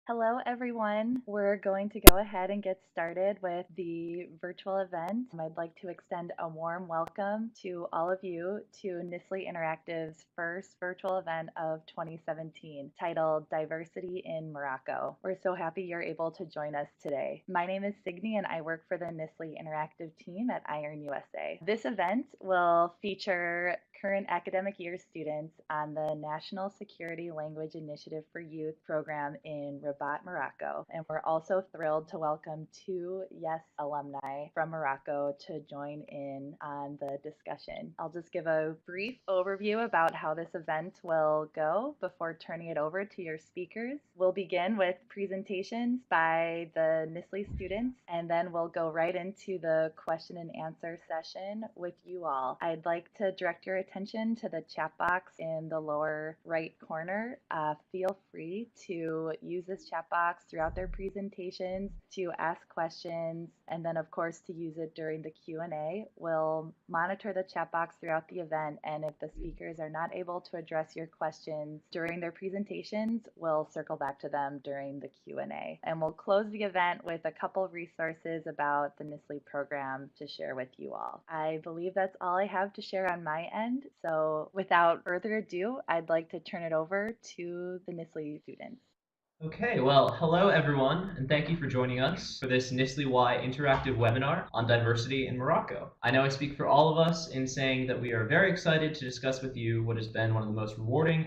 Hello, everyone. We're going to go ahead and get started with the virtual event. I'd like to extend a warm welcome to all of you to NSLI Interactive's first virtual event of 2017, titled Diversity in Morocco. We're so happy you're able to join us today. My name is Signy, and I work for the NSLI Interactive team at Iron USA. This event will feature current academic year students on the National Security Language Initiative for Youth program in Rabat, Morocco. And we're also thrilled to welcome two YES alumni from Morocco to join in on the discussion. I'll just give a brief overview about how this event will go before turning it over to your speakers. We'll begin with presentations by the NSLI students, and then we'll go right into the question and answer session with you all. I'd like to direct your attention to the chat box in the lower right corner. Feel free to use this chat box throughout their presentations to ask questions, and then of course to use it during the Q&A. We'll monitor the chat box throughout the event, and if the speakers are not able to address your questions during their presentations, we'll circle back to them during the Q&A. And we'll close the event with a couple resources about the NSLI program to share with you all. I believe that's all I have to share on my end. So without further ado, I'd like to turn it over to the NSLI students. Okay, well, hello everyone, and thank you for joining us for this NSLI-Y Interactive webinar on diversity in Morocco. I know I speak for all of us in saying that we are very excited to discuss with you what has been one of the most rewarding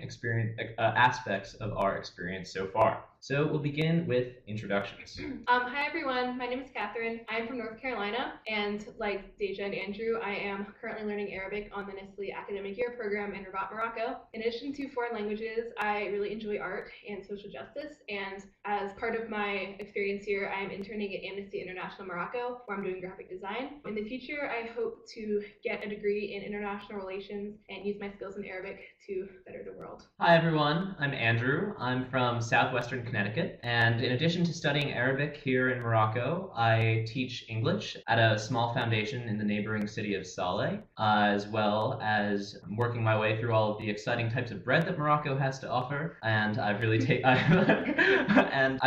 aspects of our experience so far. So we'll begin with introductions. Hi everyone, my name is Catherine. I'm from North Carolina, and like Deja and Andrew, I am currently learning Arabic on the NSLI Academic Year program in Rabat, Morocco. In addition to foreign languages, I really enjoy art and social justice, and as part of my experience here, I am interning at Amnesty International Morocco, where I'm doing graphic design. In the future, I hope to get a degree in international relations and use my skills in Arabic to better the world. Hi everyone, I'm Andrew. I'm from Southwestern Connecticut, and in addition to studying Arabic here in Morocco, I teach English at a small foundation in the neighboring city of Saleh, as well as working my way through all of the exciting types of bread that Morocco has to offer, and I've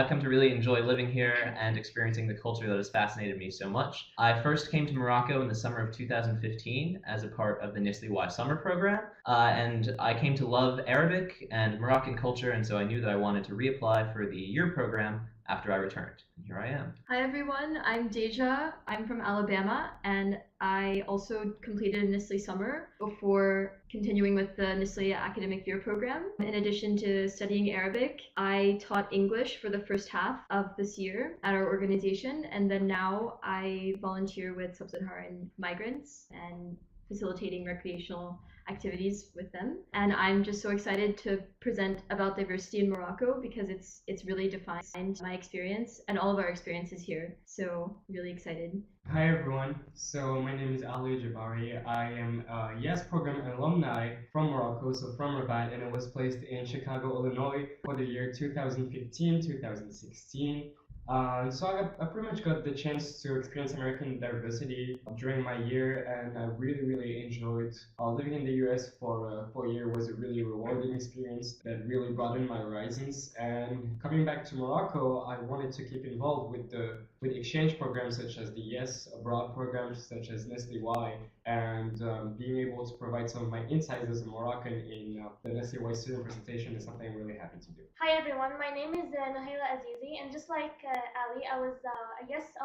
come to really enjoy living here and experiencing the culture that has fascinated me so much. I first came to Morocco in the summer of 2015 as a part of the NSLI-Y summer program, and I came to love Arabic and Moroccan culture, and so I knew that I wanted to reapply for the year program after I returned. And here I am. Hi everyone, I'm Deja. I'm from Alabama, and I also completed a NSLI summer before continuing with the NSLI Academic Year program. In addition to studying Arabic, I taught English for the first half of this year at our organization, and then now I volunteer with sub-Saharan migrants and facilitating recreational activities with them. And I'm just so excited to present about diversity in Morocco because it's really defined my experience and all of our experiences here. So really excited. Hi everyone, so my name is Ali Jabari. I am a YES program alumni from Morocco, so from Rabat, and I was placed in Chicago, Illinois for the year 2015-2016. So I pretty much got the chance to experience American diversity during my year, and I really enjoyed living in the US for a year. Was a really rewarding experience that really broadened my horizons. And coming back to Morocco, I wanted to keep involved with exchange programs such as the YES abroad programs such as NSLI-Y, and being able to provide some of my insights as a Moroccan in the NSLI-Y student presentation is something I'm really happy to do. Hi everyone, my name is Nahila Azizi, and just like Ali, I'm a YES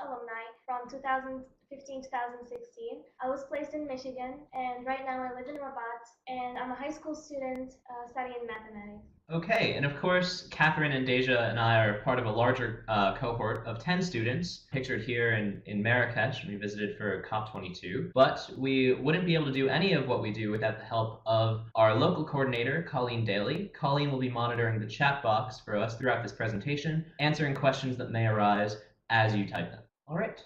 alumni from 2015-2016. I was placed in Michigan, and right now I live in Rabat, and I'm a high school student studying mathematics. Okay, and of course, Catherine and Deja and I are part of a larger cohort of 10 students, pictured here in Marrakesh. We visited for COP22, but we wouldn't be able to do any of what we do without the help of our local coordinator, Colleen Daly. Colleen will be monitoring the chat box for us throughout this presentation, answering questions that may arise as you type them. All right,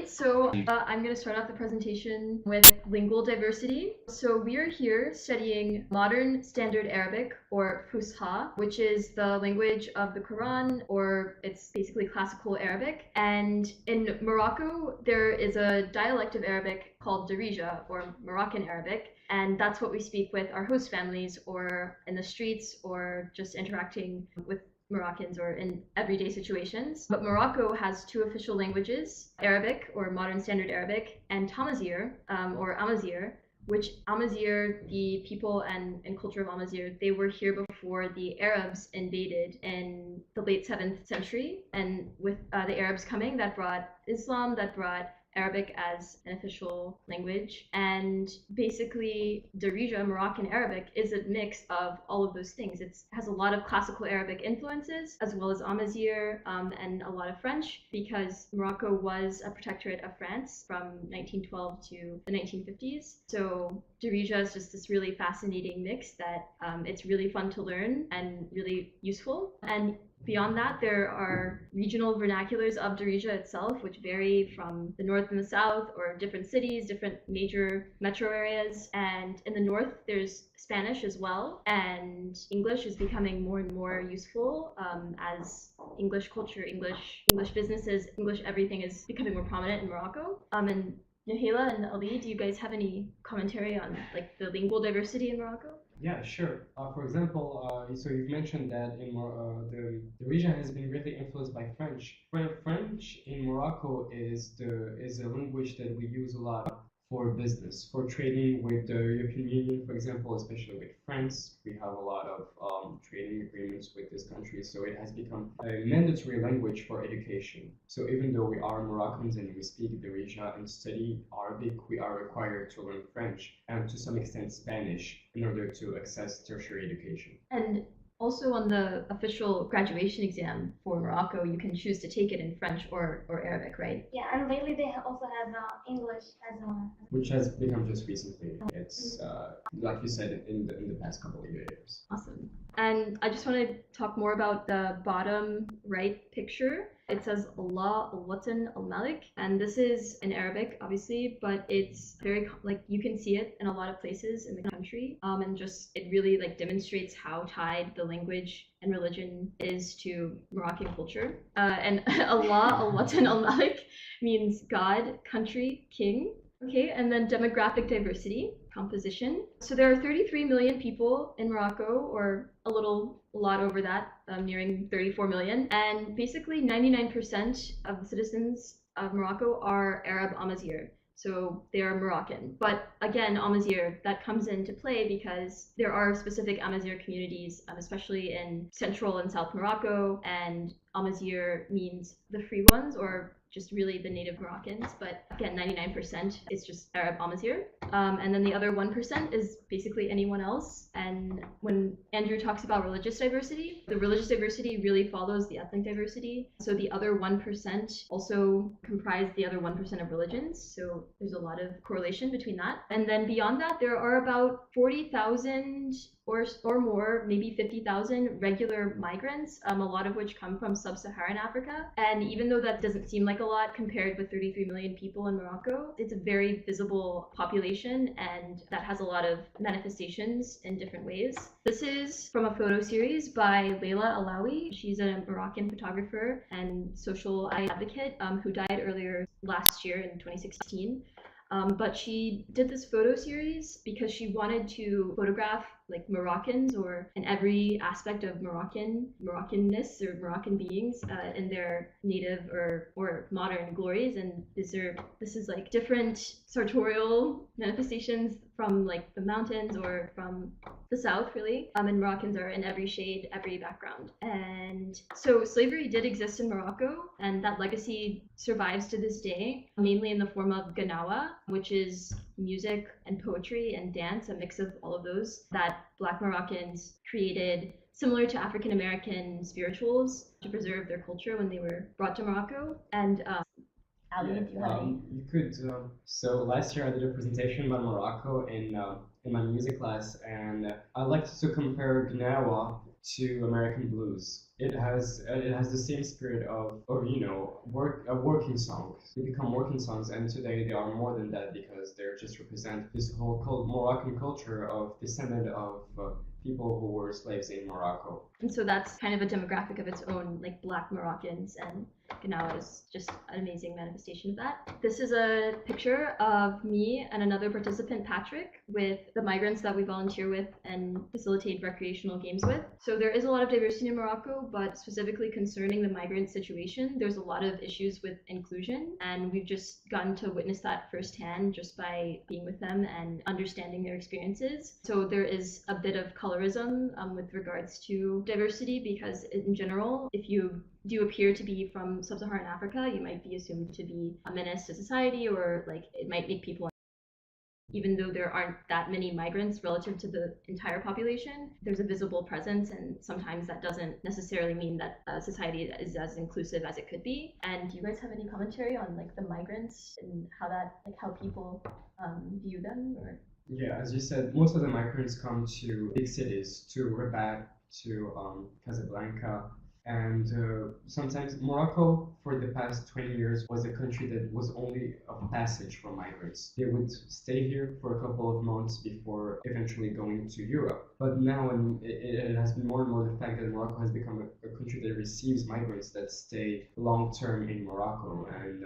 so I'm going to start off the presentation with lingual diversity. So we are here studying modern standard Arabic, or Fusha, which is the language of the Quran, or it's basically classical Arabic. And in Morocco, there is a dialect of Arabic called Darija, or Moroccan Arabic. And that's what we speak with our host families, or in the streets, or just interacting with Moroccans or in everyday situations. But Morocco has two official languages, Arabic or Modern Standard Arabic, and Tamazight or Amazigh, which Amazigh, the people and culture of Amazigh, they were here before the Arabs invaded in the late 7th century. And with the Arabs coming, that brought Islam, that brought Arabic as an official language. And basically, Darija, Moroccan Arabic, is a mix of all of those things. It has a lot of classical Arabic influences, as well as Amazigh and a lot of French, because Morocco was a protectorate of France from 1912 to the 1950s. So Darija is just this really fascinating mix that it's really fun to learn and really useful. And beyond that, there are regional vernaculars of Darija itself, which vary from the north and the south, or different cities, different major metro areas. And in the north, there's Spanish as well. And English is becoming more and more useful as English culture, English businesses, English everything is becoming more prominent in Morocco. And Nahila and Ali, do you guys have any commentary on like the lingual diversity in Morocco? Yeah, sure. For example, so you've mentioned that the region has been really influenced by French. French in Morocco is a language that we use a lot for business, for trading with the European Union, for example, especially with France. We have a lot of trading agreements with this country, so it has become a mandatory language for education. So even though we are Moroccans and we speak Darija and study Arabic, we are required to learn French and to some extent Spanish in order to access tertiary education. And also on the official graduation exam for Morocco, you can choose to take it in French or Arabic, right? Yeah, and lately they also have English as well. Which has become just recently. It's like you said in the past couple of years. Awesome. And I just want to talk more about the bottom right picture. It says Allah al-Watan al-Malik, and this is in Arabic, obviously, but it's very, like, you can see it in a lot of places in the country, and just, it really, like, demonstrates how tied the language and religion is to Moroccan culture. And Allah al-Watan al-Malik means God, country, king. Okay, and then demographic diversity, composition. So there are 33 million people in Morocco, or a lot over that, nearing 34 million. And basically 99% of the citizens of Morocco are Arab Amazigh. So they are Moroccan. But again, Amazigh, that comes into play because there are specific Amazigh communities, especially in central and south Morocco. And Amazigh means the free ones, or just really the native Moroccans, but again, 99% is just Arab Amazigh. And then the other 1% is basically anyone else. And when Andrew talks about religious diversity, the religious diversity really follows the ethnic diversity. So the other 1% also comprise the other 1% of religions. So there's a lot of correlation between that. And then beyond that, there are about 40,000 or more, maybe 50,000 regular migrants, a lot of which come from sub-Saharan Africa. And even though that doesn't seem like a lot compared with 33 million people in Morocco, it's a very visible population, and that has a lot of manifestations in different ways. This is from a photo series by Leila Alawi. She's a Moroccan photographer and social advocate who died earlier last year in 2016. But she did this photo series because she wanted to photograph like Moroccans, or in every aspect of Moroccanness or Moroccan beings in their native or modern glories. And this is like different sartorial manifestations from like the mountains or from the south, really. And Moroccans are in every shade, every background. And so slavery did exist in Morocco, and that legacy survives to this day, mainly in the form of ganawa, which is music and poetry and dance, a mix of all of those that Black Moroccans created, similar to African American spirituals, to preserve their culture when they were brought to Morocco. And Ali, do you have any? You could. So last year I did a presentation about Morocco in my music class, and I like to compare Gnawa to American blues. It has the same spirit of working songs. They become working songs, and today they are more than that because they just represent this whole Moroccan culture of descendant of people who were slaves in Morocco. And so that's kind of a demographic of its own, like Black Moroccans, and Gnawa is just an amazing manifestation of that. This is a picture of me and another participant, Patrick, with the migrants that we volunteer with and facilitate recreational games with. So there is a lot of diversity in Morocco, but specifically concerning the migrant situation, there's a lot of issues with inclusion, and we've just gotten to witness that firsthand just by being with them and understanding their experiences. So there is a bit of colorism with regards to diversity, because in general, if you do appear to be from sub-Saharan Africa, you might be assumed to be a menace to society, or like it might make people, even though there aren't that many migrants relative to the entire population, there's a visible presence, and sometimes that doesn't necessarily mean that society is as inclusive as it could be. And do you guys have any commentary on like the migrants and how that, like how people view them? Or Yeah, as you said, most of the migrants come to big cities, to Rabat, to Casablanca, and sometimes Morocco, for the past 20 years, was a country that was only a passage for migrants. They would stay here for a couple of months before eventually going to Europe. But now, and it has been more and more the fact that Morocco has become a country that receives migrants that stay long term in Morocco. And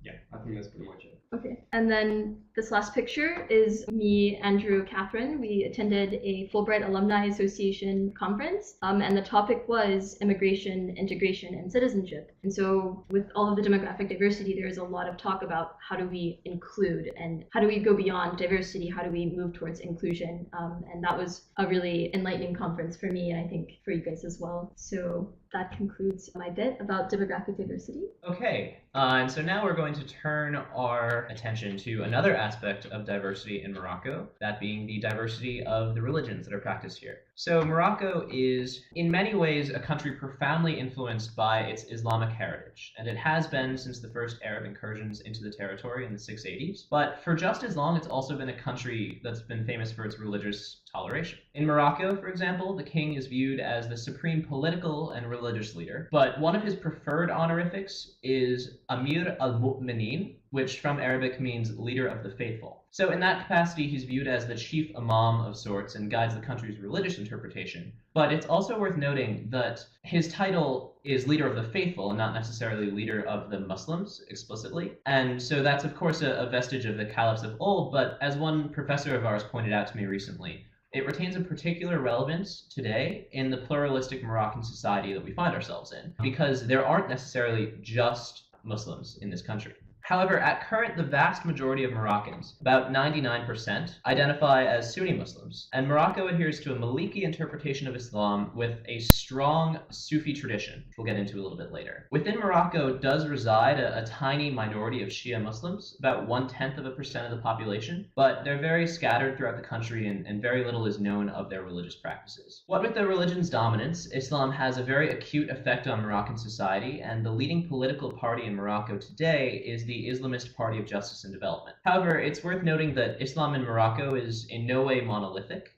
yeah, I think that's pretty much it. Okay, and then this last picture is me, Andrew, Catherine. We attended a Fulbright Alumni Association conference, and the topic was immigration, integration, and citizenship. And so with all of the demographic diversity, there is a lot of talk about how do we include and how do we go beyond diversity, how do we move towards inclusion, and that was a really enlightening conference for me, and I think for you guys as well. So that concludes my bit about demographic diversity. Okay, and so now we're going to turn our attention to another aspect of diversity in Morocco, that being the diversity of the religions that are practiced here. So Morocco is, in many ways, a country profoundly influenced by its Islamic heritage, and it has been since the first Arab incursions into the territory in the 680s. But for just as long, it's also been a country that's been famous for its religious toleration. In Morocco, for example, the king is viewed as the supreme political and religious leader, but one of his preferred honorifics is Amir al-Mu'minin, which from Arabic means leader of the faithful. So in that capacity, he's viewed as the chief imam of sorts and guides the country's religious interpretation. But it's also worth noting that his title is leader of the faithful and not necessarily leader of the Muslims explicitly. And so that's of course a vestige of the caliphs of old, but as one professor of ours pointed out to me recently, it retains a particular relevance today in the pluralistic Moroccan society that we find ourselves in, because there aren't necessarily just Muslims in this country. However, at current, the vast majority of Moroccans, about 99%, identify as Sunni Muslims, and Morocco adheres to a Maliki interpretation of Islam with a strong Sufi tradition, which we'll get into a little bit later. Within Morocco does reside a tiny minority of Shia Muslims, about 0.1% of the population, but they're very scattered throughout the country, and very little is known of their religious practices. What with the religion's dominance, Islam has a very acute effect on Moroccan society, and the leading political party in Morocco today is the Islamist Party of Justice and Development. However, it's worth noting that Islam in Morocco is in no way monolithic.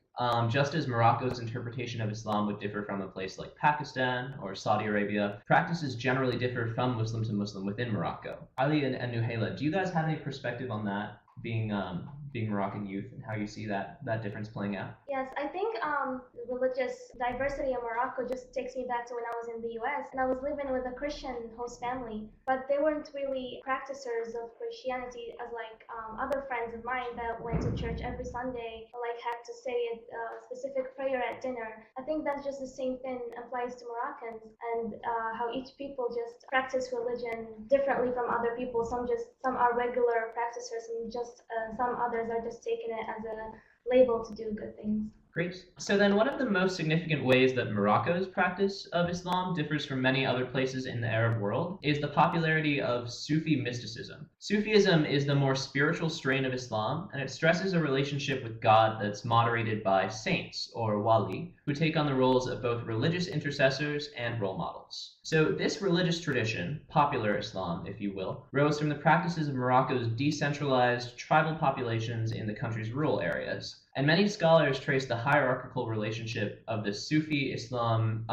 Just as Morocco's interpretation of Islam would differ from a place like Pakistan or Saudi Arabia, practices generally differ from Muslim to Muslim within Morocco. Ali and Nuhaila, do you guys have any perspective on that, being Moroccan youth, and how you see that difference playing out? Yes, I think religious diversity in Morocco just takes me back to when I was in the US and I was living with a Christian host family, but they weren't really practicers of Christianity as like other friends of mine that went to church every Sunday or like had to say a specific prayer at dinner. I think that's just the same thing applies to Moroccans, and how each people just practice religion differently from other people. Some are regular practicers, and just some others are just taking it as a label to do good things. Great. So then one of the most significant ways that Morocco's practice of Islam differs from many other places in the Arab world is the popularity of Sufi mysticism. Sufism is the more spiritual strain of Islam, and it stresses a relationship with God that's moderated by saints, or wali, who take on the roles of both religious intercessors and role models. So this religious tradition, popular Islam, if you will, rose from the practices of Morocco's decentralized tribal populations in the country's rural areas, And many scholars trace the hierarchical relationship of Sufi Islam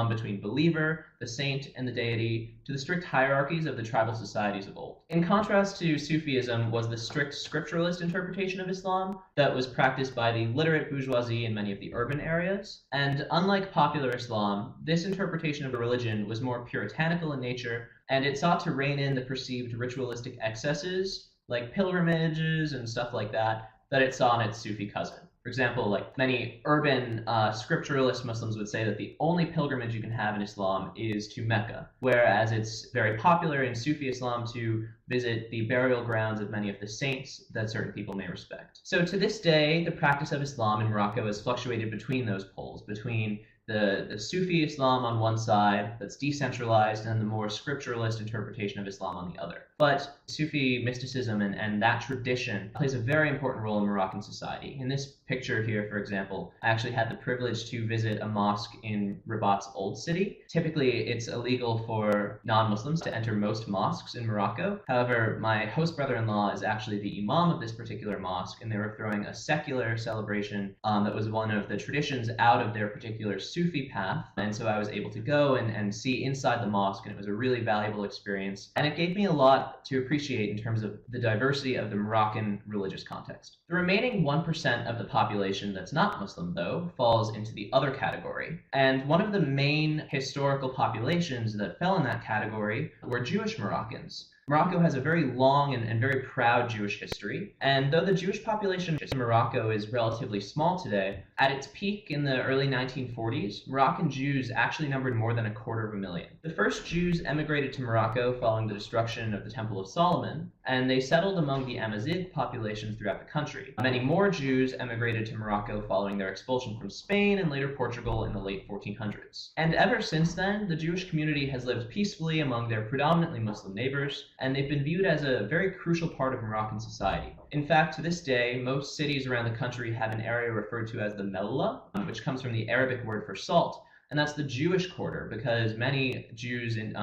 between believer, the saint, and the deity to the strict hierarchies of the tribal societies of old. In contrast to Sufism was the strict scripturalist interpretation of Islam that was practiced by the literate bourgeoisie in many of the urban areas. And unlike popular Islam, this interpretation of a religion was more puritanical in nature, and it sought to rein in the perceived ritualistic excesses like pilgrimages and stuff like that it saw in its Sufi cousin. For example, like many urban scripturalist Muslims would say that the only pilgrimage you can have in Islam is to Mecca, whereas it's very popular in Sufi Islam to visit the burial grounds of many of the saints that certain people may respect. So to this day, the practice of Islam in Morocco has fluctuated between those poles, between the Sufi Islam on one side that's decentralized and the more scripturalist interpretation of Islam on the other. But Sufi mysticism and that tradition plays a very important role in Moroccan society. In this picture here, for example, I actually had the privilege to visit a mosque in Rabat's Old City. Typically, it's illegal for non-Muslims to enter most mosques in Morocco. However, my host brother-in-law is actually the imam of this particular mosque, and they were throwing a secular celebration that was one of the traditions out of their particular Sufi path. And so I was able to go and see inside the mosque, and it was a really valuable experience. And it gave me a lot to appreciate in terms of the diversity of the Moroccan religious context. The remaining 1% of the population that's not Muslim, though, falls into the other category. And one of the main historical populations that fell in that category were Jewish Moroccans. Morocco has a very long and very proud Jewish history, and though the Jewish population in Morocco is relatively small today, at its peak in the early 1940s, Moroccan Jews actually numbered more than 250,000. The first Jews emigrated to Morocco following the destruction of the Temple of Solomon, and they settled among the Amazigh populations throughout the country. Many more Jews emigrated to Morocco following their expulsion from Spain and later Portugal in the late 1400s. And ever since then, the Jewish community has lived peacefully among their predominantly Muslim neighbors, and they've been viewed as a very crucial part of Moroccan society. In fact, to this day, most cities around the country have an area referred to as the Mellah, which comes from the Arabic word for salt, and that's the Jewish quarter because many Jews in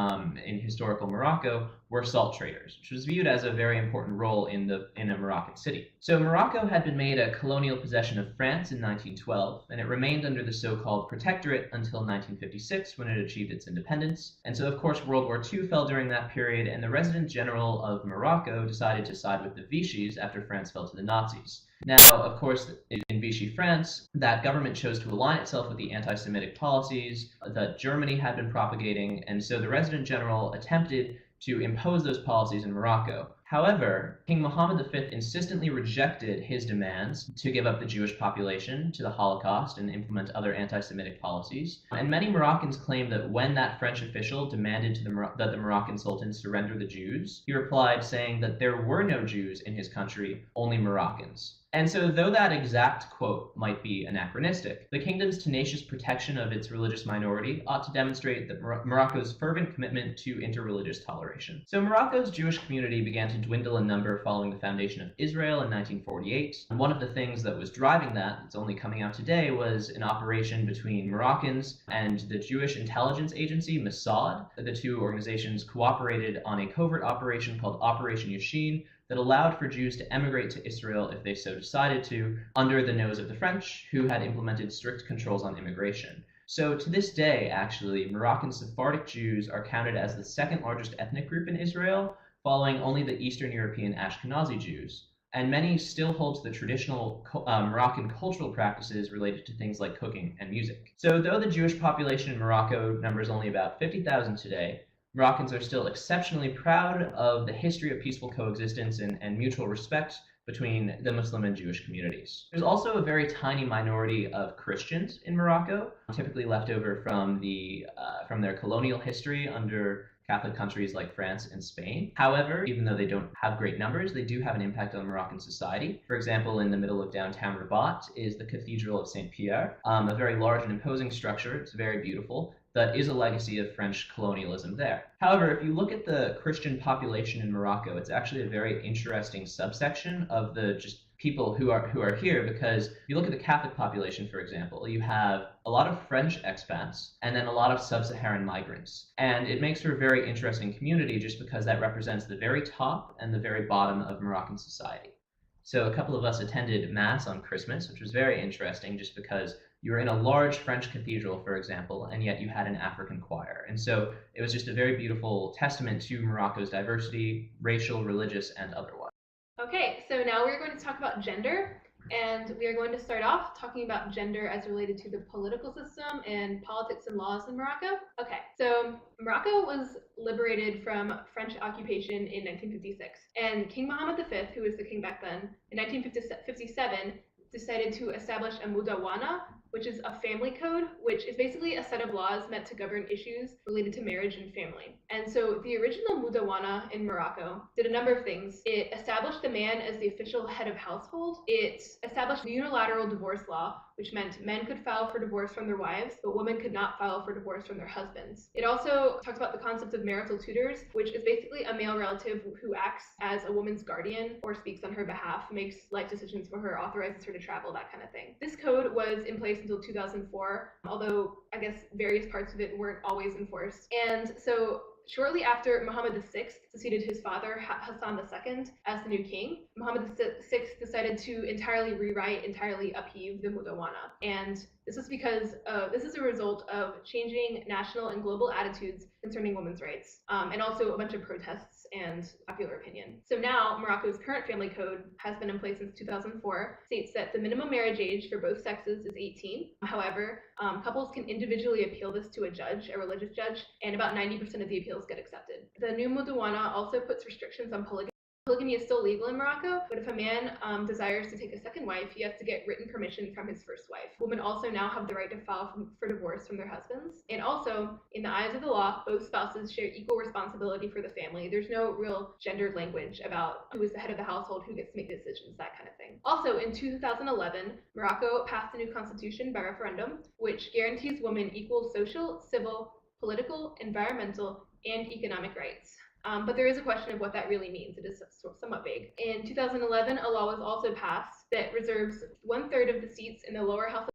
historical Morocco were salt traders, which was viewed as a very important role in a Moroccan city. So Morocco had been made a colonial possession of France in 1912, and it remained under the so-called protectorate until 1956 when it achieved its independence. And so, of course, World War II fell during that period, and the Resident General of Morocco decided to side with the Vichy's after France fell to the Nazis. Now, of course, in Vichy France, that government chose to align itself with the anti-Semitic policies that Germany had been propagating, and so the Resident General attempted to impose those policies in Morocco. However, King Mohammed V insistently rejected his demands to give up the Jewish population to the Holocaust and implement other anti-Semitic policies. And many Moroccans claim that when that French official demanded that the Moroccan Sultan surrender the Jews, he replied saying that there were no Jews in his country, only Moroccans. And so though that exact quote might be anachronistic, the kingdom's tenacious protection of its religious minority ought to demonstrate that Morocco's fervent commitment to interreligious toleration. So Morocco's Jewish community began to dwindle in number following the foundation of Israel in 1948. And one of the things that was driving that's only coming out today was an operation between Moroccans and the Jewish intelligence agency, Mossad. The two organizations cooperated on a covert operation called Operation Yashin, that allowed for Jews to emigrate to Israel if they so decided to, under the nose of the French, who had implemented strict controls on immigration. So to this day, actually, Moroccan Sephardic Jews are counted as the second largest ethnic group in Israel, following only the Eastern European Ashkenazi Jews. And many still hold to the traditional Moroccan cultural practices related to things like cooking and music. So though the Jewish population in Morocco numbers only about 50,000 today, Moroccans are still exceptionally proud of the history of peaceful coexistence and mutual respect between the Muslim and Jewish communities. There's also a very tiny minority of Christians in Morocco, typically left over from their colonial history under Catholic countries like France and Spain. However, even though they don't have great numbers, they do have an impact on Moroccan society. For example, in the middle of downtown Rabat is the Cathedral of St. Pierre, a very large and imposing structure. It's very beautiful. That is a legacy of French colonialism there. However, if you look at the Christian population in Morocco, it's actually a very interesting subsection of the just people who are here, because if you look at the Catholic population, for example, you have a lot of French expats and then a lot of sub-Saharan migrants. And it makes for a very interesting community just because that represents the very top and the very bottom of Moroccan society. So a couple of us attended Mass on Christmas, which was very interesting just because you were in a large French cathedral, for example, and yet you had an African choir. And so it was just a very beautiful testament to Morocco's diversity, racial, religious, and otherwise. Okay, so now we're going to talk about gender. And we are going to start off talking about gender as related to the political system and politics and laws in Morocco. Okay, so Morocco was liberated from French occupation in 1956. And King Mohammed V, who was the king back then, in 1957, decided to establish a mudawana, which is a family code, which is basically a set of laws meant to govern issues related to marriage and family. And so the original mudawana in Morocco did a number of things. It established the man as the official head of household. It established the unilateral divorce law, which meant men could file for divorce from their wives, but women could not file for divorce from their husbands. It also talks about the concept of marital tutors, which is basically a male relative who acts as a woman's guardian or speaks on her behalf, makes life decisions for her, authorizes her to travel, that kind of thing. This code was in place until 2004, although I guess various parts of it weren't always enforced. And so shortly after Mohammed VI succeeded his father, Hassan II, as the new king, Mohammed VI decided to entirely upheave the mudawana. And this is because this is a result of changing national and global attitudes concerning women's rights, and also a bunch of protests and popular opinion. So now Morocco's current family code has been in place since 2004, states that the minimum marriage age for both sexes is 18. However, couples can individually appeal this to a religious judge, and about 90% of the appeals get accepted. The new mudawana also puts restrictions on polygamy. Polygamy is still legal in Morocco, but if a man desires to take a second wife, he has to get written permission from his first wife. Women also now have the right to file for divorce from their husbands. And also, in the eyes of the law, both spouses share equal responsibility for the family. There's no real gendered language about who is the head of the household, who gets to make decisions, that kind of thing. Also, in 2011, Morocco passed a new constitution by referendum, which guarantees women equal social, civil, political, environmental, and economic rights. But there is a question of what that really means. It is somewhat vague. In 2011, a law was also passed that reserves 1/3 of the seats in the lower house.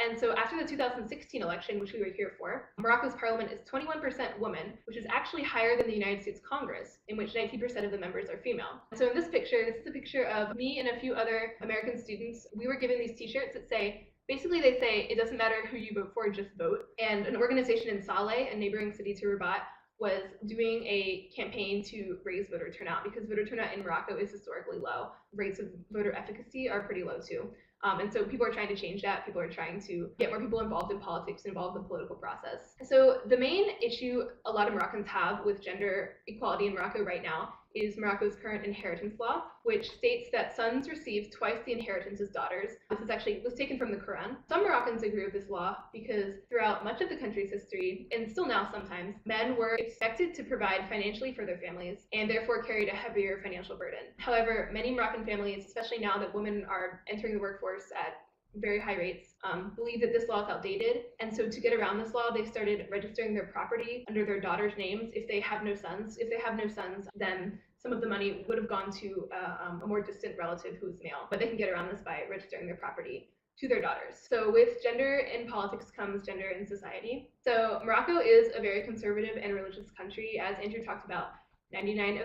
And so after the 2016 election, which we were here for, Morocco's parliament is 21% women, which is actually higher than the United States Congress, in which 90% of the members are female. So in this is a picture of me and a few other American students. We were given these t-shirts that say, basically they say, it doesn't matter who you vote for, just vote. And an organization in Saleh, a neighboring city to Rabat, was doing a campaign to raise voter turnout, because voter turnout in Morocco is historically low. Rates of voter efficacy are pretty low too. And so people are trying to change that. People are trying to get more people involved in politics, involved in the political process. So the main issue a lot of Moroccans have with gender equality in Morocco right now is Morocco's current inheritance law, which states that sons receive twice the inheritance as daughters. This was taken from the Quran. Some Moroccans agree with this law because throughout much of the country's history, and still now sometimes, men were expected to provide financially for their families and therefore carried a heavier financial burden. However, many Moroccan families, especially now that women are entering the workforce at very high rates, believe that this law is outdated, and so to get around this law, they started registering their property under their daughters' names if they have no sons. If they have no sons, then some of the money would have gone to a more distant relative who is male, but they can get around this by registering their property to their daughters. So with gender in politics comes gender in society. So Morocco is a very conservative and religious country. As Andrew talked about, 99%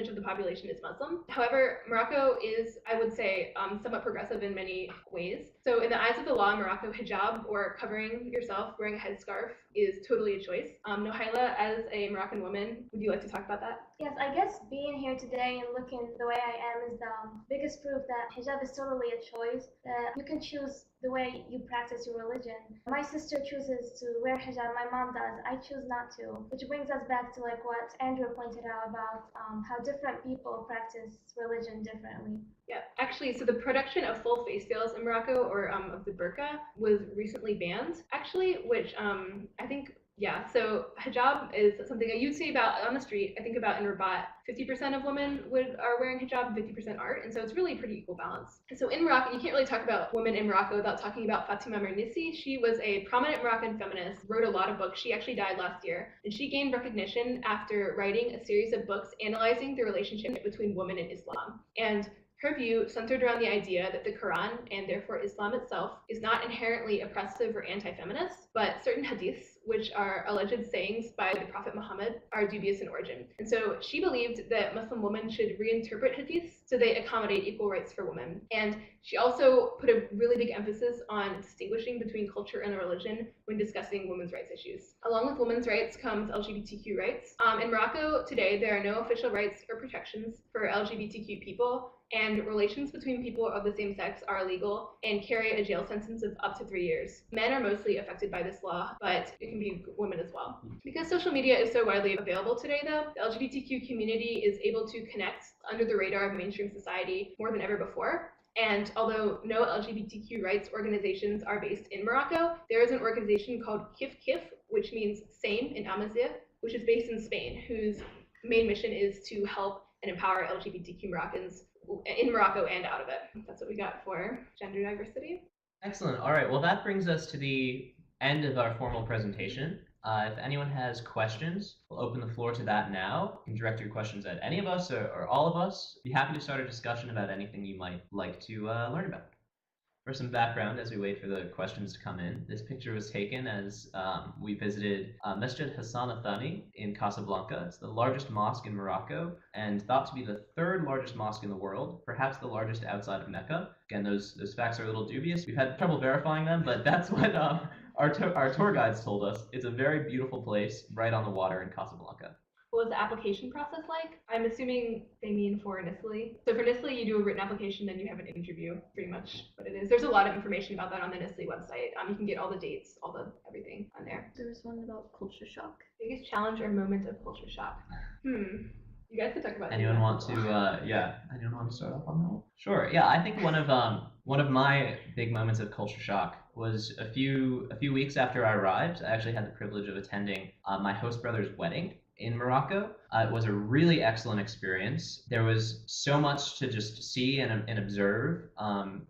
of the population is Muslim. However, Morocco is, I would say, somewhat progressive in many ways. So in the eyes of the law in Morocco, hijab, or covering yourself, wearing a headscarf, is totally a choice. Nohaila, as a Moroccan woman, would you like to talk about that? Yes, I guess being here today and looking the way I am is the biggest proof that hijab is totally a choice, that you can choose the way you practice your religion. My sister chooses to wear hijab, my mom does, I choose not to, which brings us back to like what Andrew pointed out about how different people practice religion differently. Yeah, actually, so the production of full face veils in Morocco, or of the burqa, was recently banned, actually, which I think, yeah, so hijab is something that you'd see about on the street. I think about in Rabat, 50% of women are wearing hijab, 50% aren't, and so it's really a pretty equal balance. And so in Morocco, you can't really talk about women in Morocco without talking about Fatima Mernissi. She was a prominent Moroccan feminist, wrote a lot of books. She actually died last year, and she gained recognition after writing a series of books analyzing the relationship between women and Islam. And her view centered around the idea that the Quran, and therefore Islam itself, is not inherently oppressive or anti-feminist, but certain hadiths which are alleged sayings by the Prophet Muhammad, are dubious in origin. And so she believed that Muslim women should reinterpret hadiths so they accommodate equal rights for women. And she also put a really big emphasis on distinguishing between culture and religion when discussing women's rights issues. Along with women's rights comes LGBTQ rights. In Morocco today, there are no official rights or protections for LGBTQ people, and relations between people of the same sex are illegal and carry a jail sentence of up to 3 years. Men are mostly affected by this law, but it can be women as well. Because social media is so widely available today, though, the LGBTQ community is able to connect under the radar of mainstream society more than ever before. And although no LGBTQ rights organizations are based in Morocco, there is an organization called Kif Kif, which means same in Amazigh, which is based in Spain, whose main mission is to help and empower LGBTQ Moroccans in Morocco and out of it. That's what we got for gender diversity. Excellent. All right. Well, that brings us to the end of our formal presentation. If anyone has questions, we'll open the floor to that now. You can direct your questions at any of us or all of us. Be happy to start a discussion about anything you might like to learn about. For some background, as we wait for the questions to come in, this picture was taken as we visited Masjid Hassan al-Thani in Casablanca. It's the largest mosque in Morocco and thought to be the third largest mosque in the world, perhaps the largest outside of Mecca. Again, those facts are a little dubious. We've had trouble verifying them, but that's what our tour guides told us. It's a very beautiful place right on the water in Casablanca. What was the application process like? I'm assuming they mean for NSLI. So for NSLI, you do a written application, then you have an interview, pretty much what it is. There's a lot of information about that on the NSLI website. You can get all the dates, everything on there. There was one about culture shock. Biggest challenge or moment of culture shock? You guys could talk about anyone want to anyone want to start off on that one? Sure. Yeah, I think one of my big moments of culture shock was a few weeks after I arrived. I actually had the privilege of attending my host brother's wedding in Morocco. It was a really excellent experience. There was so much to just see and observe.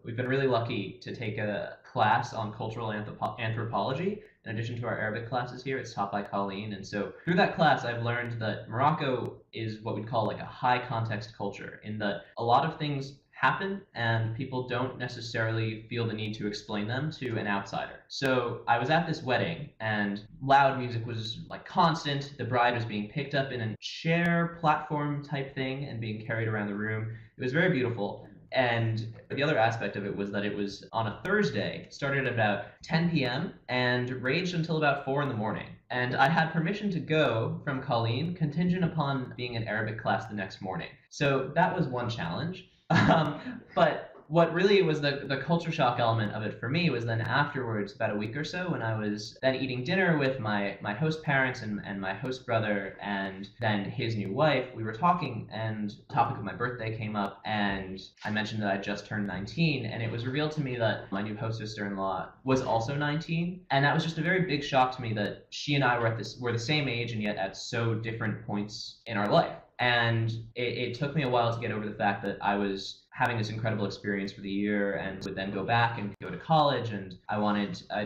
We've been really lucky to take a class on cultural anthropology in addition to our Arabic classes here. It's taught by Colleen. And so through that class, I've learned that Morocco is what we'd call like a high context culture, in that a lot of things happen and people don't necessarily feel the need to explain them to an outsider. So I was at this wedding and loud music was like constant. The bride was being picked up in a chair platform type thing and being carried around the room. It was very beautiful. And the other aspect of it was that it was on a Thursday, started at about 10 p.m. and raged until about 4 in the morning. And I had permission to go from Colleen contingent upon being in Arabic class the next morning. So that was one challenge. But what really was the culture shock element of it for me was then afterwards, about a week or so, when I was then eating dinner with my host parents and my host brother and then his new wife. We were talking and the topic of my birthday came up and I mentioned that I just turned 19, and it was revealed to me that my new host sister-in-law was also 19, and that was just a very big shock to me that she and I were the same age and yet at so different points in our life. And it took me a while to get over the fact that I was having this incredible experience for the year and would then go back and go to college, and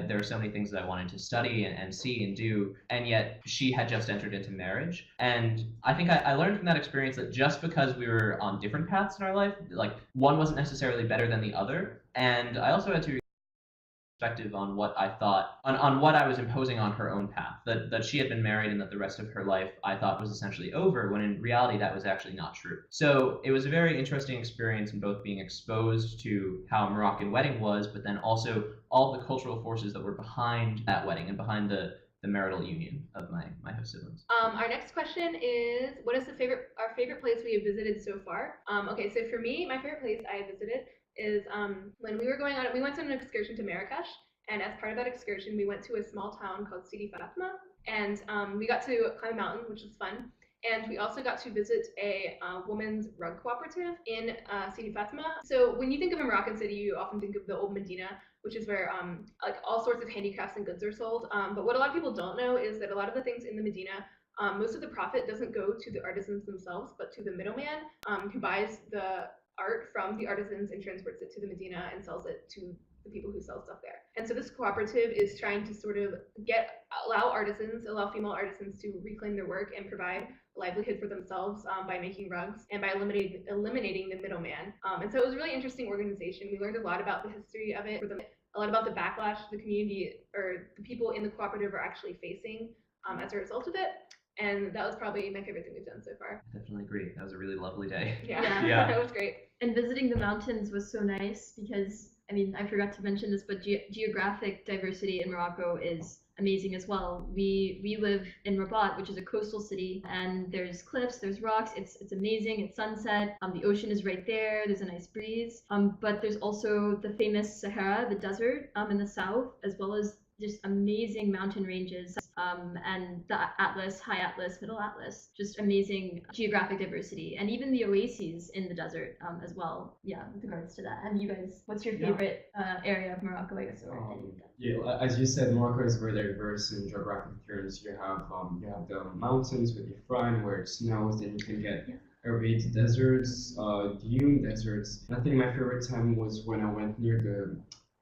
there were so many things that I wanted to study and see and do, and yet she had just entered into marriage. And I think I learned from that experience that just because we were on different paths in our life, like one wasn't necessarily better than the other. And I also had to perspective on what I thought, on what I was imposing on her own path, that she had been married and that the rest of her life I thought was essentially over, when in reality that was actually not true. So it was a very interesting experience in both being exposed to how a Moroccan wedding was, but then also all the cultural forces that were behind that wedding and behind the marital union of my host siblings. Our next question is, what is our favorite place we have visited so far? Okay, so for me, my favorite place I visited is when we went on an excursion to Marrakesh, and as part of that excursion we went to a small town called Sidi Fatma, and we got to climb a mountain, which was fun, and we also got to visit a women's rug cooperative in Sidi Fatma. So when you think of a Moroccan city, you often think of the old Medina, which is where like all sorts of handicrafts and goods are sold, but what a lot of people don't know is that a lot of the things in the Medina, most of the profit doesn't go to the artisans themselves, but to the middleman who buys the art from the artisans and transports it to the Medina and sells it to the people who sell stuff there. And so this cooperative is trying to sort of allow female artisans to reclaim their work and provide a livelihood for themselves by making rugs and by eliminating the middleman. And so it was a really interesting organization. We learned a lot about the history of it. a lot about the backlash the community or the people in the cooperative are actually facing as a result of it. And that was probably my favorite thing we've done so far. I definitely agree. That was a really lovely day. Yeah, Yeah. That was great. And visiting the mountains was so nice because, I mean, I forgot to mention this, but geographic diversity in Morocco is amazing as well. We live in Rabat, which is a coastal city, and there's cliffs, there's rocks. It's amazing. It's sunset. The ocean is right there. There's a nice breeze. But there's also the famous Sahara, the desert, in the south, as well as just amazing mountain ranges, and the Atlas, High Atlas, Middle Atlas, just amazing geographic diversity, and even the oases in the desert as well. Yeah, with regards to that. And you guys, what's your favorite area of Morocco, I guess? Yeah, as you said, Morocco is very diverse in geographic terms. You have the mountains with Ifrane where it snows, then you can get arid deserts, dune deserts. And I think my favorite time was when I went near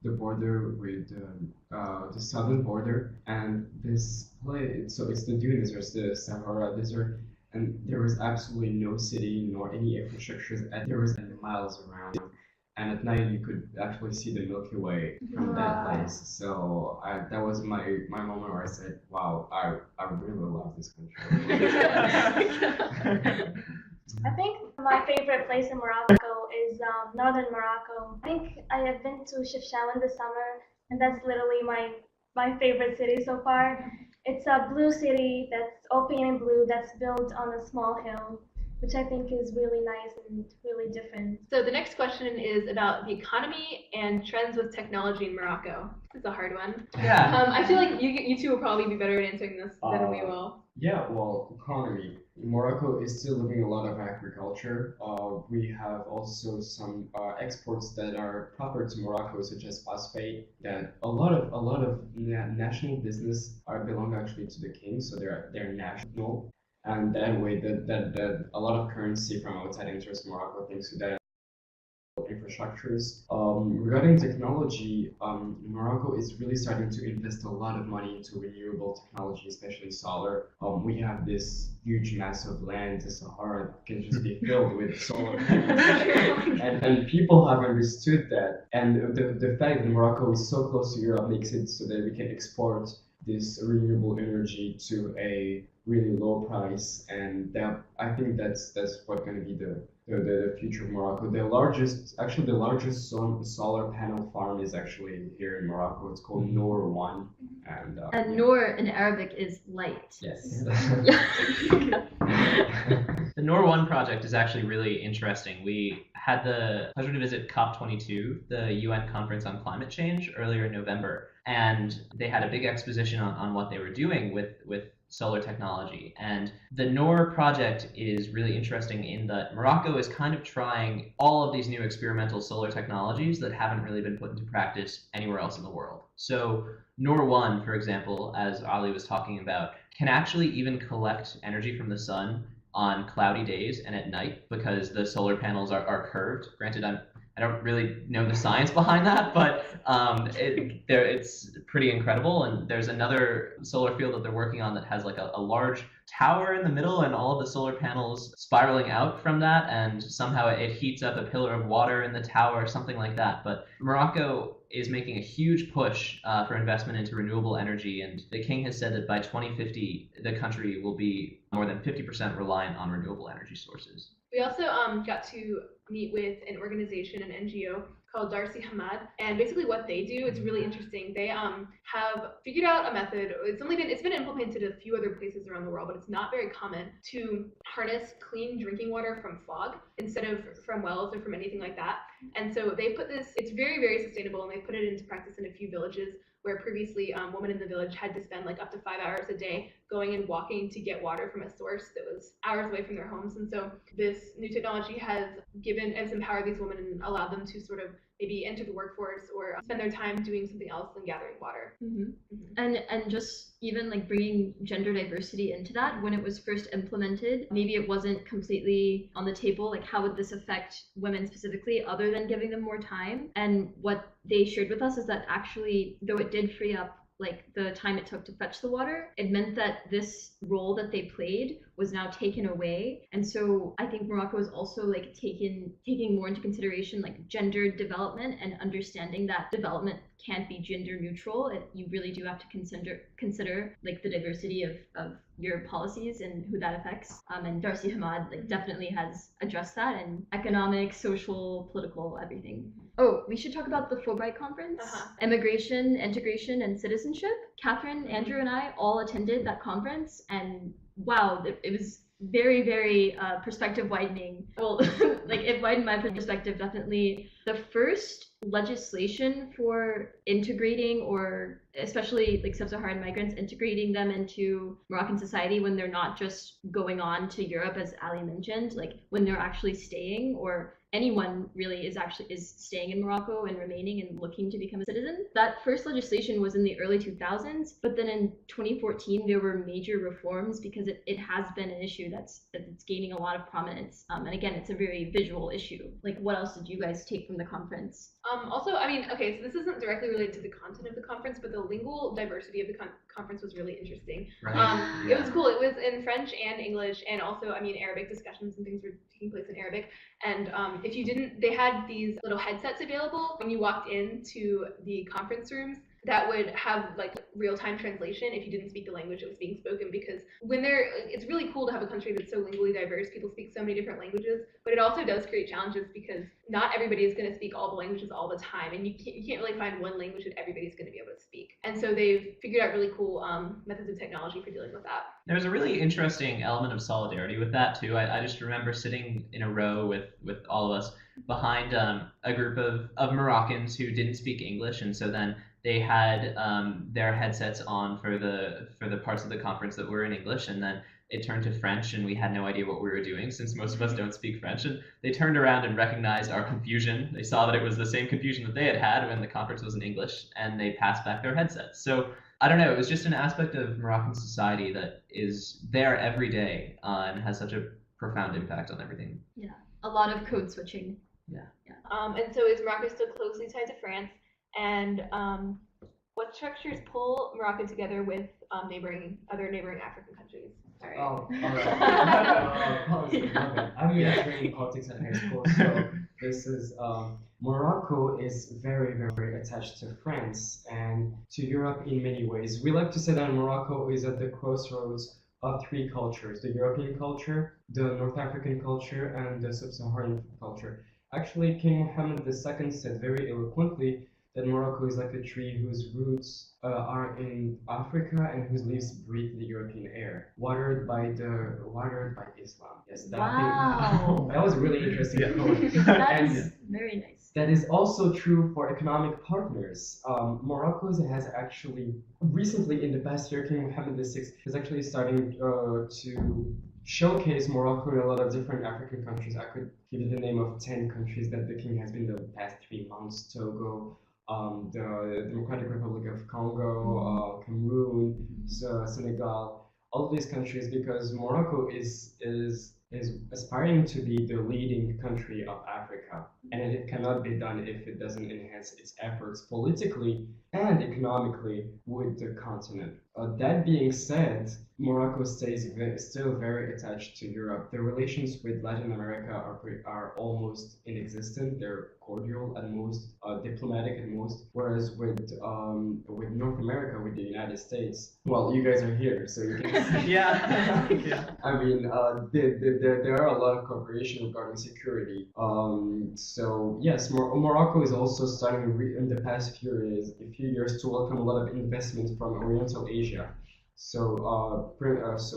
the border with the southern border, and this place, so it's the dune desert, the Sahara desert, and there was absolutely no city nor any infrastructures, and there was miles around, and at night you could actually see the Milky Way from that place. So that was my moment where I said, wow, I really love this country. I think my favorite place in Morocco is northern Morocco. I think I have been to Chefchaouen this summer, and that's literally my favorite city so far. It's a blue city that's all painted blue, that's built on a small hill, which I think is really nice and really different. So the next question is about the economy and trends with technology in Morocco. This is a hard one. Yeah. I feel like you two will probably be better at answering this than we will. Yeah, well, economy. Morocco is still living a lot of agriculture. We have also some exports that are proper to Morocco, such as phosphate. That a lot of national business belong actually to the king, so they're national, and that way that a lot of currency from outside enters Morocco thanks to that infrastructures. Regarding technology, Morocco is really starting to invest a lot of money into renewable technology, especially solar. We have this huge mass of land, the Sahara can just be filled with solar panels. and people have understood that. And the fact that Morocco is so close to Europe makes it so that we can export this renewable energy to a really low price, and that I think that's what's going to be the future of Morocco. The largest solar panel farm is actually here in Morocco. It's called Noor 1, and Noor in Arabic is light. Yes. The NOR1 project is actually really interesting. We had the pleasure to visit COP22, the UN Conference on Climate Change, earlier in November, and they had a big exposition on what they were doing with solar technology. And the NOR project is really interesting in that Morocco is kind of trying all of these new experimental solar technologies that haven't really been put into practice anywhere else in the world. So NOR1, for example, as Ali was talking about, can actually even collect energy from the sun on cloudy days and at night because the solar panels are curved. Granted, I don't really know the science behind that, but it's pretty incredible. And there's another solar field that they're working on that has like a large tower in the middle and all of the solar panels spiraling out from that, and somehow it heats up a pillar of water in the tower, something like that. But Morocco is making a huge push for investment into renewable energy, and the king has said that by 2050 the country will be more than 50% reliant on renewable energy sources. We also got to meet with an organization, an NGO called Darcy Hamad, and basically what they do is really interesting. They have figured out a method. It's been implemented a few other places around the world, but it's not very common to harness clean drinking water from fog instead of from wells or from anything like that. And so they put this. It's very, very sustainable, and they put it into practice in a few villages where previously women in the village had to spend like up to 5 hours a day going and walking to get water from a source that was hours away from their homes. And so this new technology has empowered these women and allowed them to sort of maybe enter the workforce or spend their time doing something else than gathering water. Mm-hmm. And just even like bringing gender diversity into that, when it was first implemented, maybe it wasn't completely on the table, like how would this affect women specifically other than giving them more time. And what they shared with us is that actually, though it did free up like the time it took to fetch the water, it meant that this role that they played was now taken away. And so I think Morocco is also like taking more into consideration like gendered development and understanding that development can't be gender neutral. You really do have to consider like the diversity of your policies and who that affects. And Darcy Hamad like definitely has addressed that, and economic, social, political, everything. Oh, we should talk about the Fulbright conference, immigration, integration, and citizenship. Catherine, Andrew, and I all attended that conference, and wow, it was very, very perspective widening. Well, like it widened my perspective definitely. The first legislation for integrating, or especially like sub-Saharan migrants, integrating them into Moroccan society when they're not just going on to Europe, as Ali mentioned, like when they're actually staying, or anyone really is staying in Morocco and remaining and looking to become a citizen. That first legislation was in the early 2000s, but then in 2014 there were major reforms because it has been an issue that's gaining a lot of prominence. And again, it's a very visual issue. Like, what else did you guys take from the conference? Also, I mean, okay, so this isn't directly related to the content of the conference, but the lingual diversity of the conference was really interesting. Right. It was cool. It was in French and English, and also, I mean, Arabic discussions and things were taking place in Arabic. And if you didn't, they had these little headsets available when you walked into the conference rooms that would have like real-time translation if you didn't speak the language that was being spoken, because it's really cool to have a country that's so lingually diverse. People speak so many different languages, but it also does create challenges because not everybody is going to speak all the languages all the time, and you can't really find one language that everybody's going to be able to speak. And so they've figured out really cool methods of technology for dealing with that. There's a really interesting element of solidarity with that too. I just remember sitting in a row with all of us behind a group of Moroccans who didn't speak English, and so then they had their headsets on for the parts of the conference that were in English, and then it turned to French, and we had no idea what we were doing since most of us don't speak French. And they turned around and recognized our confusion. They saw that it was the same confusion that they had when the conference was in English, and they passed back their headsets. So I don't know, it was just an aspect of Moroccan society that is there every day and has such a profound impact on everything. Yeah, a lot of code switching. Yeah. And so is Morocco still closely tied to France? And what structures pull Morocco together with other neighboring African countries? Sorry. Oh, all right. Policy, okay. I'm actually in politics at high school, so this is Morocco is very, very attached to France and to Europe in many ways. We like to say that Morocco is at the crossroads of three cultures: the European culture, the North African culture, and the Sub-Saharan culture. Actually, King Mohammed II said very eloquently that Morocco is like a tree whose roots are in Africa and whose leaves breathe the European air, watered by Islam. Yes, that Wow. that was really interesting. That's very nice. That is also true for economic partners. Morocco has actually recently, in the past year, King Mohammed VI is actually starting to showcase Morocco in a lot of different African countries. I could give you the name of 10 countries that the king has been the past 3 months: Togo, the Democratic Republic of Congo, Cameroon, Senegal, all of these countries, because Morocco is aspiring to be the leading country of Africa, and it cannot be done if it doesn't enhance its efforts politically and economically with the continent. That being said, Morocco stays still very attached to Europe. The relations with Latin America are almost inexistent. They're cordial at most, diplomatic at most. Whereas with North America, with the United States, well, you guys are here, so you can. Yeah. I mean, there are a lot of cooperation regarding security. So yes, Morocco is also starting in the past few years to welcome a lot of investment from Oriental Asia. So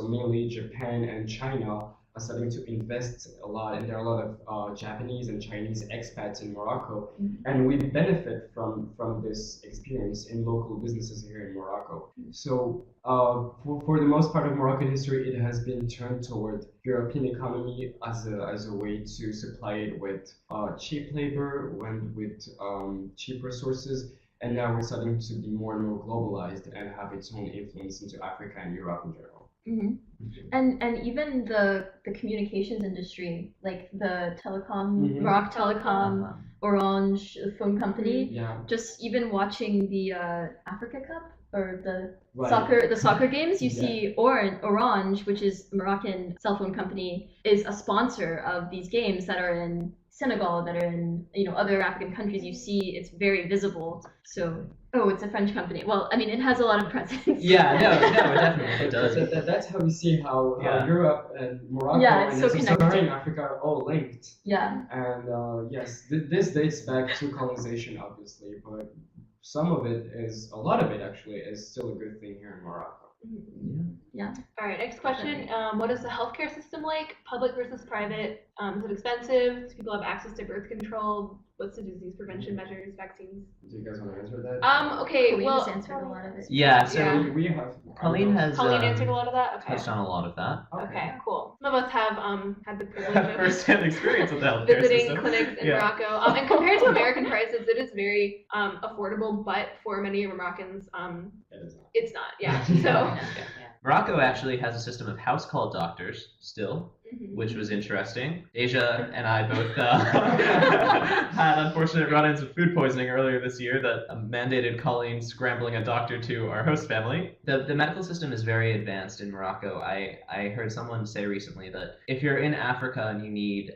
mainly Japan and China are starting to invest a lot, and there are a lot of Japanese and Chinese expats in Morocco, and we benefit from this experience in local businesses here in Morocco. So for the most part of Moroccan history, it has been turned toward European economy as a way to supply it with cheap labor and with cheap resources. And now we're starting to be more and more globalized and have its own influence into Africa and Europe in general. And even the communications industry, like the telecom, Rock Telecom, Orange, the phone company. Yeah. Just even watching the Africa Cup or the Right. soccer games, you Yeah. see Orange, which is a Moroccan cell phone company, is a sponsor of these games that are in Senegal, that are in other African countries. You see it's very visible. So it's a French company. Well, I mean, it has a lot of presence. Yeah, no, it definitely does. That's how we see how Yeah. Europe and Morocco Yeah, it's and so Sub-Saharan connected. Africa are all linked. Yeah. And yes, this dates back to colonization, obviously, but some of it is, a lot of it actually, is still a good thing here in Morocco. Yeah. All right, next question. What is the healthcare system like? Public versus private? Is it expensive? Do people have access to birth control? What's the disease prevention measures, vaccines? Do you guys want to answer that? Okay, Colleen well, has answered a lot of it. Yeah, so Yeah. We have. Colleen has Colleen answered a lot of that? Okay. touched on a lot of that. Okay, cool. Some of us have had the privilege of First-hand experience with the healthcare visiting system. clinics in Yeah. Morocco. And compared to American prices, it is very affordable, but for many Moroccans, It is not. it's not. Yeah. So. Yeah. Morocco actually has a system of house call doctors still, Mhm. which was interesting. Asia and I both had unfortunate run-ins with food poisoning earlier this year that mandated Colleen scrambling a doctor to our host family. The medical system is very advanced in Morocco. I heard someone say recently that if you're in Africa and you need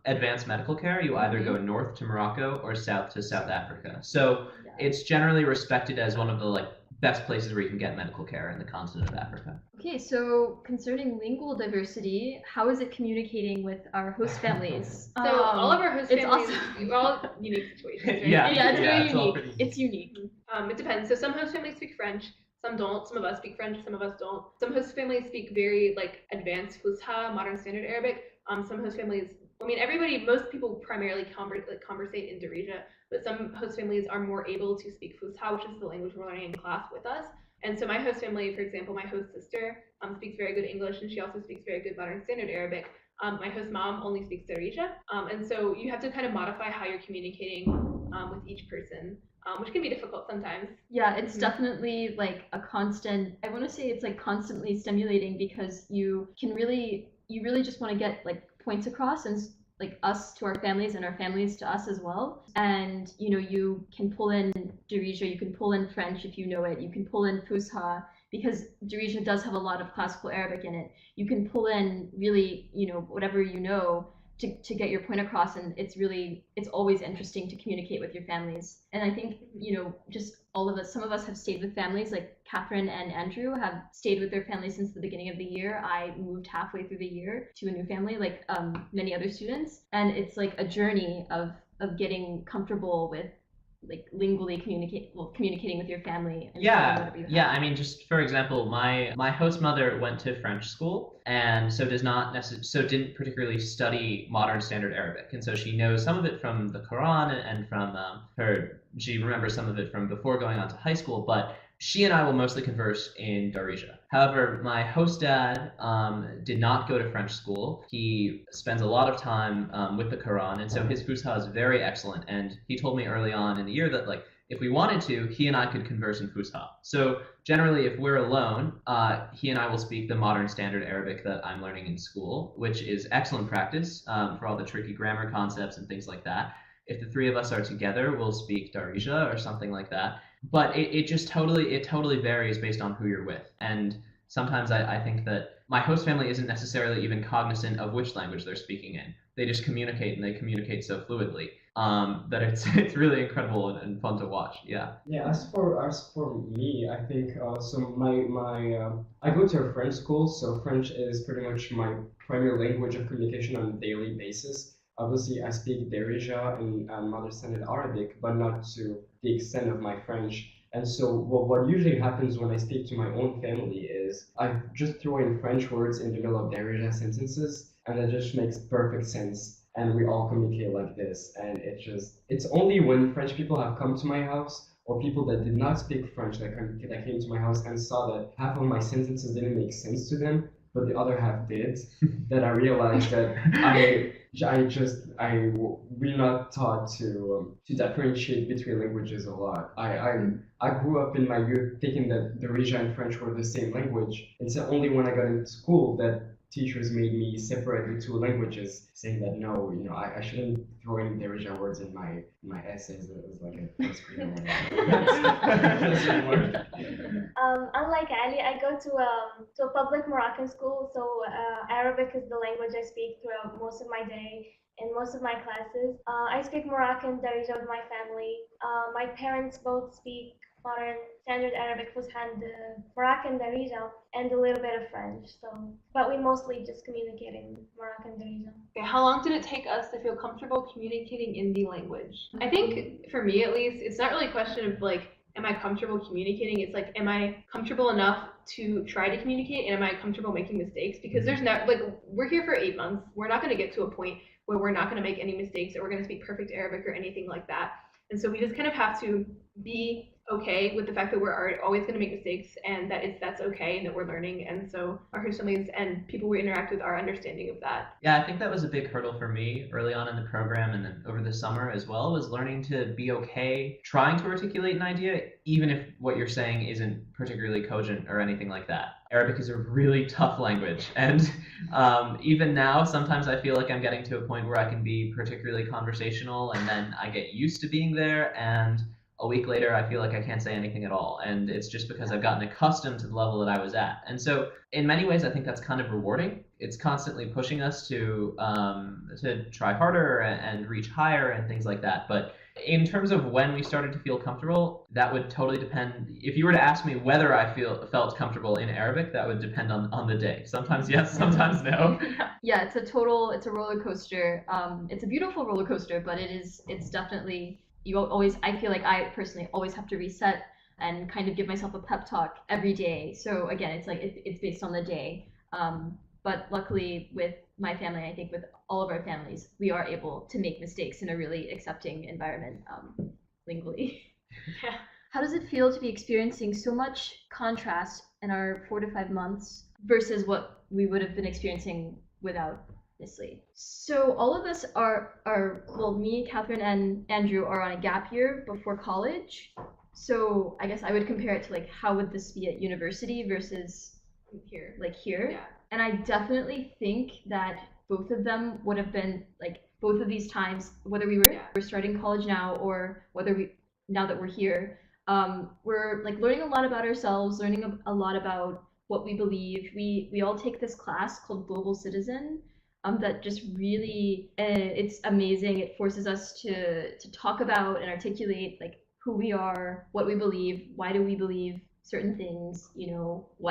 advanced medical care, you either go north to Morocco or south to South Africa. So it's generally respected as one of the best places where you can get medical care in the continent of Africa. Okay, so concerning lingual diversity, how is it communicating with our host families? So all of our host it's families, awesome. we're all unique situations, right? Yeah. It's very it's all unique. pretty- It's unique. It depends. So some host families speak French, some don't. Some of us speak French, some of us don't. Some host families speak very advanced Fusha, modern standard Arabic. Some host families, most people primarily conversate in Darija, but some host families are more able to speak Fusha, which is the language we're learning in class with us. And so my host family, for example, my host sister speaks very good English, and she also speaks very good modern standard Arabic. My host mom only speaks Darija. And so you have to kind of modify how you're communicating with each person, which can be difficult sometimes. Yeah, it's definitely a constant, I want to say it's constantly stimulating, because you really just want to get points across, and us to our families and our families to us as well. And you can pull in Darija, you can pull in French if you know it, you can pull in Fusha, because Darija does have a lot of classical Arabic in it. You can pull in really whatever to get your point across, and it's always interesting to communicate with your families. And I think just all of us, some of us have stayed with families, like Catherine and Andrew have stayed with their families since the beginning of the year. I moved halfway through the year to a new family, like many other students, and it's a journey of getting comfortable with lingually communicating with your family. And Yeah. I mean, just for example, my host mother went to French school, and so didn't particularly study modern standard Arabic, and so she knows some of it from the Quran and from she remembers some of it from before going on to high school, but she and I will mostly converse in Darija. However, my host dad did not go to French school. He spends a lot of time with the Quran, and so his Fusha is very excellent. And he told me early on in the year that if we wanted to, he and I could converse in Fusha. So generally, if we're alone, he and I will speak the modern standard Arabic that I'm learning in school, which is excellent practice for all the tricky grammar concepts and things like that. If the three of us are together, we'll speak Darija or something like that. But it totally varies based on who you're with. And sometimes I think that my host family isn't necessarily even cognizant of which language they're speaking in. They just communicate, and they communicate so fluidly that it's really incredible and fun to watch. Yeah. Yeah. As for me, I think so. I go to a French school, so French is pretty much my primary language of communication on a daily basis. Obviously, I speak Darija and Modern Standard Arabic, but not to the extent of my French. And so what usually happens when I speak to my own family is I just throw in French words in the middle of Darija sentences, and it just makes perfect sense. And we all communicate like this. And it's only when French people have come to my house, or people that did not speak French that came to my house and saw that half of my sentences didn't make sense to them, but the other half did, that I realized that we're not taught to differentiate between languages a lot. I grew up in my youth thinking that Darija and French were the same language. It's only when I got into school that teachers made me separate the two languages, saying that no, I shouldn't throw in Darija words in my essays. It was like a first grade or whatever. Unlike Ali, I go to a public Moroccan school, so Arabic is the language I speak throughout most of my day and most of my classes. I speak Moroccan Darija with my family. My parents both speak modern standard Arabic Fushan, Moroccan Darija, and a little bit of French. So, but we mostly just communicate in Moroccan Darija. Okay, how long did it take us to feel comfortable communicating in the language? I think for me at least, it's not really a question of like, am I comfortable communicating? It's like, am I comfortable enough to try to communicate, and am I comfortable making mistakes? Because there's not, like, we're here for 8 months. We're not going to get to a point where we're not going to make any mistakes or we're going to speak perfect Arabic or anything like that. And so we just kind of have to be okay with the fact that we're always going to make mistakes, and that that's okay, and that we're learning. And so our host families and people we interact with are understanding of that. Yeah, I think that was a big hurdle for me early on in the program, and then over the summer as well, was learning to be okay trying to articulate an idea, even if what you're saying isn't particularly cogent or anything like that. Arabic is a really tough language, and even now, sometimes I feel like I'm getting to a point where I can be particularly conversational, and then I get used to being there, and a week later, I feel like I can't say anything at all. And it's just because I've gotten accustomed to the level that I was at. And so in many ways, I think that's kind of rewarding. It's constantly pushing us to try harder and reach higher and things like that. But in terms of when we started to feel comfortable, that would totally depend. If you were to ask me whether I felt comfortable in Arabic, that would depend on the day. Sometimes yes, sometimes no. Yeah, it's a roller coaster. It's a beautiful roller coaster, but it's definitely, I feel like I personally always have to reset and kind of give myself a pep talk every day. So again, it's like it's based on the day. But luckily with my family, I think with all of our families, we are able to make mistakes in a really accepting environment, lingually. Yeah. How does it feel to be experiencing so much contrast in our 4 to 5 months versus what we would have been experiencing without NSLI? So all of us well, me, Catherine, and Andrew are on a gap year before college. So I guess I would compare it to like, how would this be at university versus Here. Yeah. And I definitely think that both of them would have been like, both of these times, whether we're starting college now or now that we're here, we're like learning a lot about ourselves, learning a lot about what we believe. We all take this class called Global Citizen, that just really, it's amazing. It forces us to talk about and articulate like who we are, what we believe, why do we believe certain things,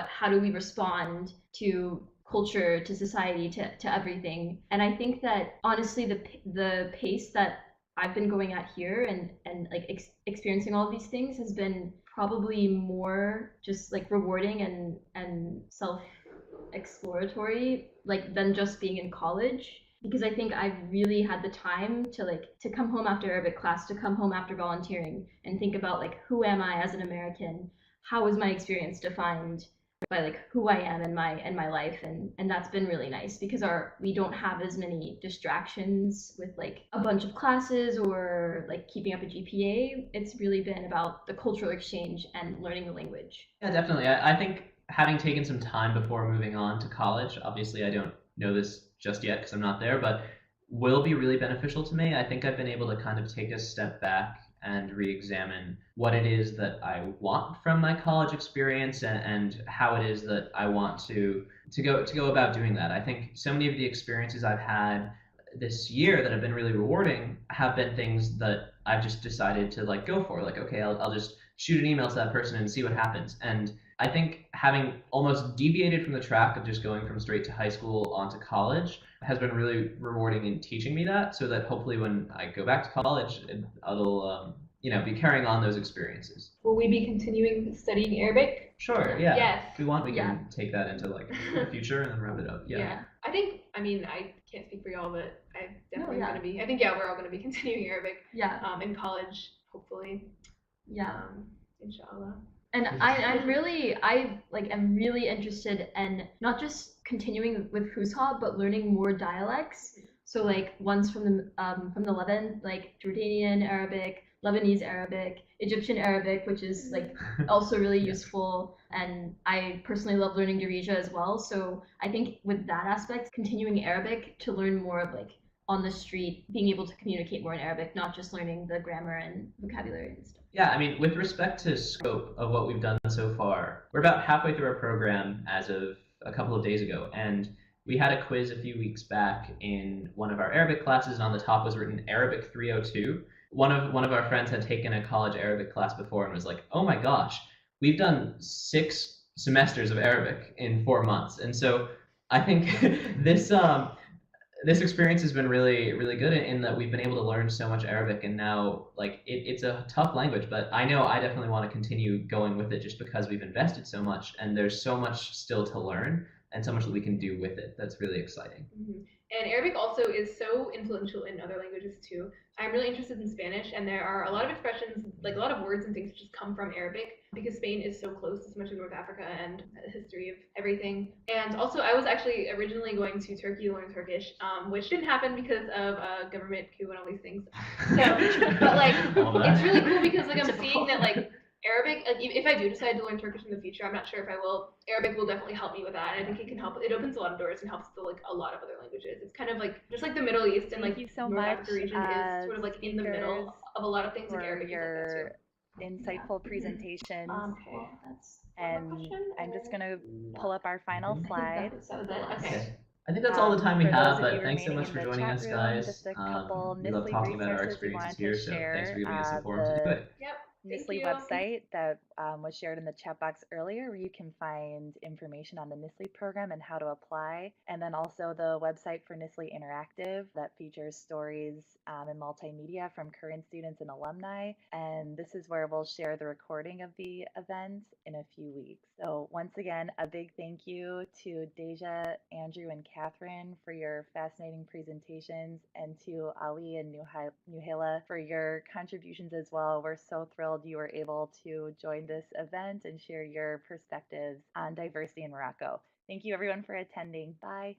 how do we respond to culture, to society, to everything. And I think that honestly the pace that I've been going at here and like experiencing all of these things has been probably more just like rewarding and self-exploratory like than just being in college, because I think I've really had the time to come home after Arabic class, to come home after volunteering and think about like, who am I as an American? How is my experience defined by like who I am in my life? And that's been really nice because we don't have as many distractions with like a bunch of classes or like keeping up a GPA. It's really been about the cultural exchange and learning the language. Yeah, definitely. I think having taken some time before moving on to college, obviously I don't know this just yet because I'm not there, but will be really beneficial to me. I think I've been able to kind of take a step back and re-examine what it is that I want from my college experience and how it is that I want to go about doing that. I think so many of the experiences I've had this year that have been really rewarding have been things that I've just decided to like go for. Like, okay, I'll just shoot an email to that person and see what happens. And I think having almost deviated from the track of just going from straight to high school onto college has been really rewarding in teaching me that, so that hopefully when I go back to college, it'll be carrying on those experiences. Will we be continuing studying Arabic? Sure, yeah. Yes. If we want, we can take that into like the future and then wrap it up. Yeah. I can't speak for y'all, but I'm definitely going to be, I think, we're all going to be continuing Arabic in college, hopefully. Yeah. Inshallah. And I'm really interested in not just continuing with Fusha, but learning more dialects. So like ones from the Levant, like Jordanian Arabic, Lebanese Arabic, Egyptian Arabic, which is like also really useful. And I personally love learning Darija as well. So I think with that aspect, continuing Arabic to learn more of like on the street, being able to communicate more in Arabic, not just learning the grammar and vocabulary and stuff. Yeah, I mean, with respect to scope of what we've done so far, we're about halfway through our program as of a couple of days ago, and we had a quiz a few weeks back in one of our Arabic classes, and on the top was written Arabic 302. One of our friends had taken a college Arabic class before and was like, "Oh my gosh, we've done 6 semesters of Arabic in 4 months," and so I think this experience has been really really good in that we've been able to learn so much Arabic, and now like it's a tough language, but I know I definitely want to continue going with it just because we've invested so much and there's so much still to learn and so much that we can do with it. That's really exciting. And Arabic also is so influential in other languages too. I'm really interested in Spanish, and there are a lot of expressions, like a lot of words and things that just come from Arabic because Spain is so close to so much of North Africa and the history of everything. And also, I was actually originally going to Turkey to learn Turkish, which didn't happen because of a government coup and all these things. So, but like, it's really cool because like I'm seeing that like Arabic, like, if I do decide to learn Turkish in the future, I'm not sure if I will. Arabic will definitely help me with that, and I think it can help. It opens a lot of doors and helps to like a lot of other languages. It's kind of like just like the Middle East and like Thank you so North much, Africa region is sort of like in the middle of a lot of things. Like for Arabic is like that too. your insightful presentations. Well, that's And I'm just going to pull up our final slide. That was it. Okay. I think that's all the time we For those have, of but you thanks so remaining much in for the joining chat us, room, guys. just a couple We love NSLI talking about our resources we experiences wanted to here, so thanks for share. giving us the forum to do it. Yep. NSLI website that was shared in the chat box earlier, where you can find information on the NSLI program and how to apply, and then also the website for NSLI Interactive that features stories and multimedia from current students and alumni. And this is where we'll share the recording of the event in a few weeks. So once again, a big thank you to Deja, Andrew, and Catherine for your fascinating presentations, and to Ali and Nuhaila for your contributions as well. We're so thrilled you were able to join this event and share your perspectives on diversity in Morocco. Thank you everyone for attending. Bye.